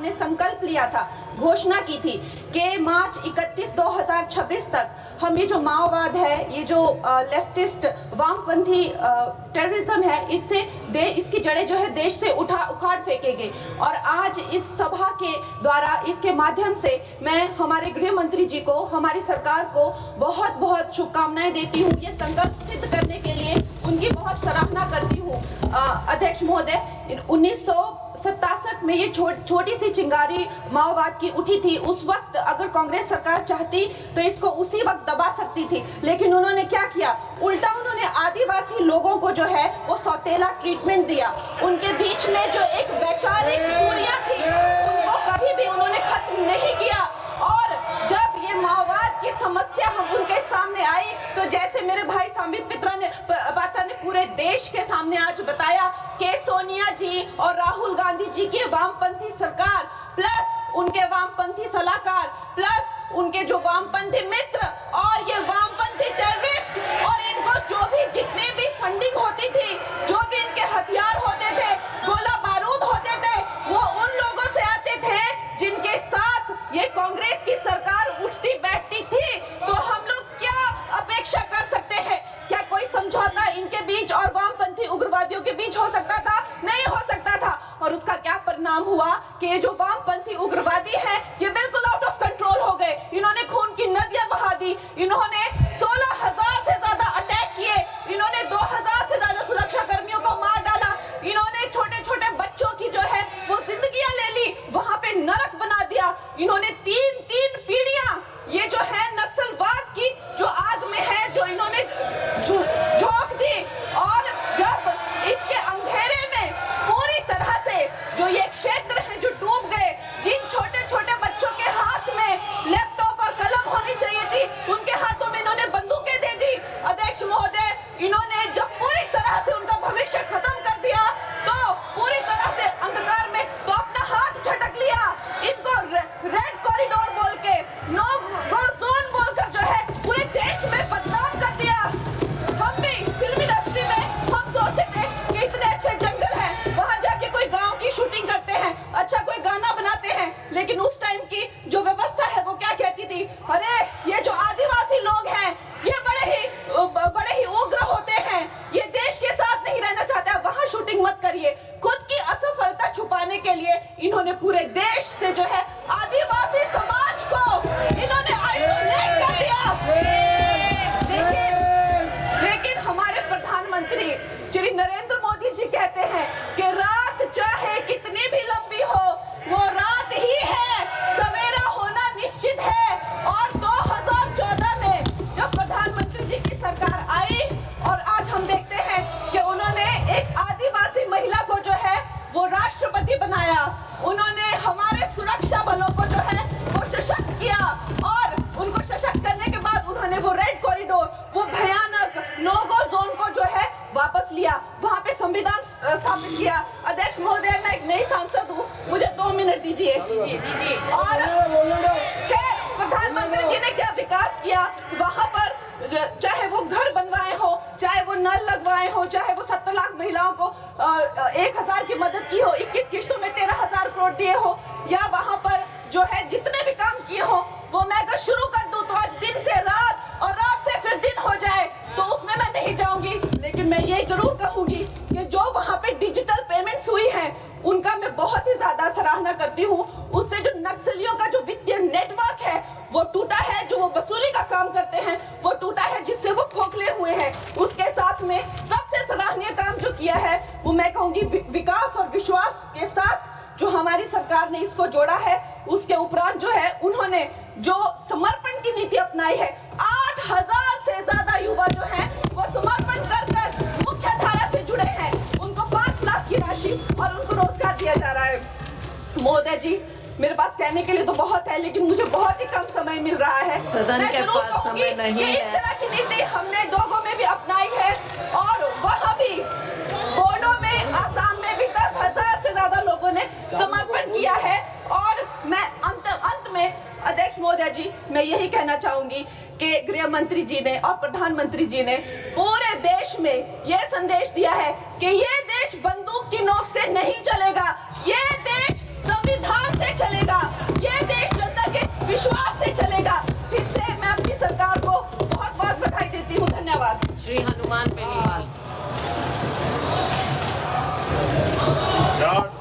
हमने संकल्प लिया था, घोषणा की थी कि मार्च 31 2026 तक हम ये जो माओवाद है, ये जो लेफ्टिस्ट वामपंथी टेररिज्म है, इसकी जड़ें जो है देश से उखाड़ फेंकेंगे। और आज इस सभा के द्वारा, इसके माध्यम से मैं हमारे गृह मंत्री जी को, हमारी सरकार को बहुत बहुत शुभकामनाएं देती हूँ। ये संकल्प सिद्ध करने के लिए उनकी बहुत सराहना करती हूँ। अध्यक्ष महोदय, 1967 में ये छोटी सी चिंगारी माओवाद की उठी थी। उस वक्त अगर कांग्रेस सरकार चाहती तो इसको उसी वक्त दबा सकती थी, लेकिन उन्होंने क्या किया, उल्टा उन्होंने आदिवासी लोगों को जो है वो सौतेला ट्रीटमेंट दिया। उनके बीच में जो एक वैचारिक दूरियां थी उनको कभी भी उन्होंने खत्म नहीं किया। और जब ये माओवाद की समस्या हम उनके सामने आई तो जैसे मेरे भाई संबित पात्रा ने पूरे देश के सामने आज बताया कि सोनिया जी और राहुल गांधी जी की वामपंथी सरकार प्लस उनके वामपंथी सलाहकार प्लस उनके जो वामपंथी मित्र और ये वामपंथी टेररिस्ट और इनको जो भी जितने भी फंडिंग होती थी, जो भी इनके हथियार होते थे, गोला बारूद होते थे, वो उन लोगों से आते थे जिनके साथ ये कांग्रेस की सरकार उठती बैठती थी। तो हम लोग क्या अपेक्षा कर सकते हैं? क्या कोई समझौता इनके बीच और वामपंथी उग्रवादियों के बीच हो सकता था? नहीं हो सकता था। और उसका क्या परिणाम हुआ कि ये जो वामपंथी उग्रवादी हैं, ये बिल्कुल आउट ऑफ कंट्रोल हो गए। इन्होंने खून की नदियां बहा दी, इन्होंने 16,000 से ज्यादा अटैक किए, इन्होंने 2,000 से ज्यादा सुरक्षा कर्मियों को मार डाला, इन्होंने छोटे छोटे बच्चों की जो है वो जिंदगियां ले ली, वहां पे नरक बना दिया। इन्होंने तीन पीढ़ियां ये जो है नक्सलवाद की जो आग में है, जो इन्होंने झोंक दी। और जब इसके अंधेरे में पूरी तरह से जो ये क्षेत्र है जो डूब गए, जिन छोटे छोटे बच्चों के हाथ में लैपटॉप और कलम होनी चाहिए थी, उनके हाथों में इन्होंने बंदूकें दे दी। अध्यक्ष महोदय, इन्होंने जब पूरी तरह से उनका भविष्य खत्म कर दिया तो पूरी तरह से अंधकार में तो अपना हाथ झटक लिया। इनको रेड कॉरिडोर बोल के, नो गो जोन बोलकर जो है पूरे देश में बदनाम कर दिया। हम भी फिल्म इंडस्ट्री में हम सोचते थे कि इतने अच्छे जंगल हैं, वहां जाके कोई गांव की शूटिंग करते हैं, अच्छा कोई गाना बनाते हैं, लेकिन उस टाइम की जो व्यवस्था है वो क्या कहती थी, अरे ये जो आदिवासी लोग हैं ये बड़े ही उग्र होते हैं, ये देश के साथ नहीं रहना चाहते, वहां शूटिंग मत करिए। खुद की असफलता छुपाने के लिए इन्होंने पूरे देश से जो है आदिवासी समाज को इन्होंने आइसोलेट कर दिया। लेकिन हमारे प्रधानमंत्री श्री नरेंद्र मोदी जी कहते हैं कि रात चाहे कितनी भी लंबी हो, वो रात ही है, सवेरा होना निश्चित है। और 2014 में जब प्रधानमंत्री जी की सरकार आई और आज हम देखते हैं कि उन्होंने एक आदिवासी महिला को जो है वो राष्ट्रपति बनाया, उन्होंने हमारे सुरक्षा बलों को जो है वो सशक्त किया और उनको सशक्त करने के बाद उन्होंने वो रेड कॉरिडोर, वो भयानक नो गो जोन को जो है वापस लिया, वहां पे संविधान स्थापित किया। अध्यक्ष महोदय, मैं एक नई सांसद हूँ, मुझे 2 मिनट दीजिए। और प्रधानमंत्री जी ने क्या विकास किया वहां पर, चाहे वो घर बनवाए हो, चाहे वो नल लगवाए हो, चाहे वो 70 लाख महिलाओं को 1,000 की मदद की हो, 21 किस्तों में 13,000 करोड़ दिए हो, या वहां पर जो है जितने भी काम किए हो वो मैं अगर शुरू कर दूं तो आज दिन से रात और रात से फिर दिन हो जाए, तो उसमें मैं नहीं जाऊंगी। लेकिन मैं ये जरूर कहूंगी कि जो वहां पे डिजिटल पेमेंट्स हुई हैं उनका मैं बहुत ही ज्यादा सराहना करती हूँ। उससे जो नक्सलियों का जो वित्तीय नेटवर्क है वो टूटा है, जो वो वसूली का काम करते हैं वो टूटा है, जिससे वो खोखले हुए हैं। उसके साथ में सबसे सराहनीय काम जो किया है वो मैं कहूंगी विकास और विश्वास के साथ जो हमारी सरकार ने इसको जोड़ा है। उसके उपरांत जो है उन्होंने जो समर्पण की नीति अपनाई है, 8,000 से ज्यादा युवा जो हैं वो समर्पण कर मुख्य धारा से जुड़े हैं, उनको 5 लाख की राशि और उनको रोजगार दिया जा रहा है। महोदय जी, मेरे पास कहने के लिए तो बहुत है, लेकिन मुझे बहुत ही कम समय मिल रहा है। सदन के पास समय नहीं है। इस तरह की नीति हमने डोगो में भी अपनाई है और वहाँ भी बोडो में, आसाम में भी 10,000 से ज्यादा लोगों ने समर्पण किया है। और मैं अंत में अध्यक्ष महोदय जी, मैं यही कहना चाहूंगी कि गृह मंत्री जी ने और प्रधानमंत्री जी ने पूरे देश में यह संदेश दिया है कि ये देश बंदूक की नोक से नहीं चलेगा, ये देश संविधान से विश्वास से चलेगा। फिर से मैं अपनी सरकार को बहुत बहुत बधाई देती हूँ। धन्यवाद। श्री हनुमान बेनीवाल। God